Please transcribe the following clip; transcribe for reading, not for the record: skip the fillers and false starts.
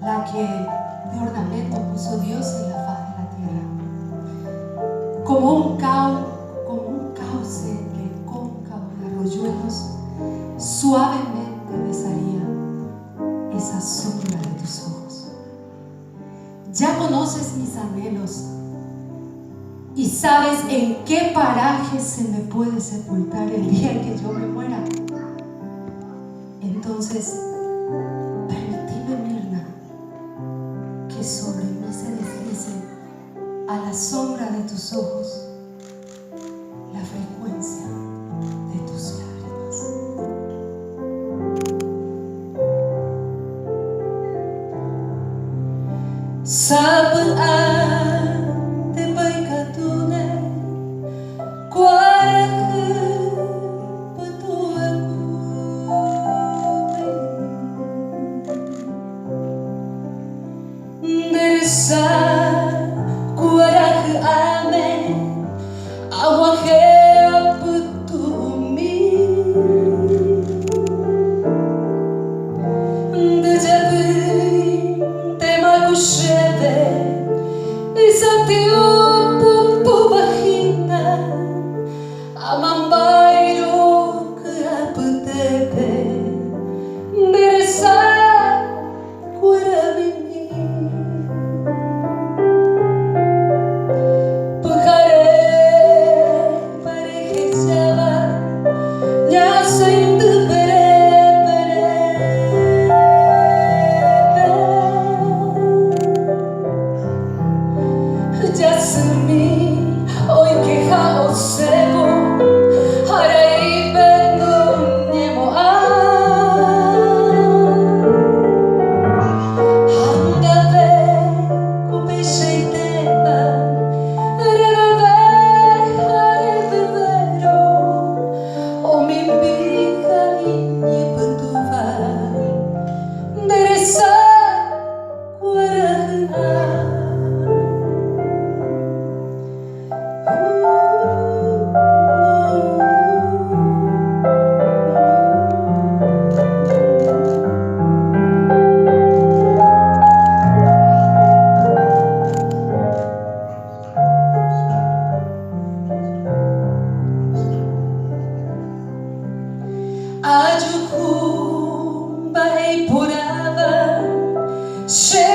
la que de ornamento puso Dios en la faz de la tierra. Como un cauce de cóncavos arroyuelos, suavemente besaría esa sombra de tus ojos. Ya conoces mis anhelos y sabes en qué paraje se me puede sepultar el día en que yo me muera. Entonces, permitime, Mirna, que sobre mí se deslice a la sombra de tus ojos la frecuencia de tus lágrimas. Sab'an baikatune resa kuarahy'ame awaheputumi dejavi temakusheve isatiu pupubahina amambairo kuaputebe resa Share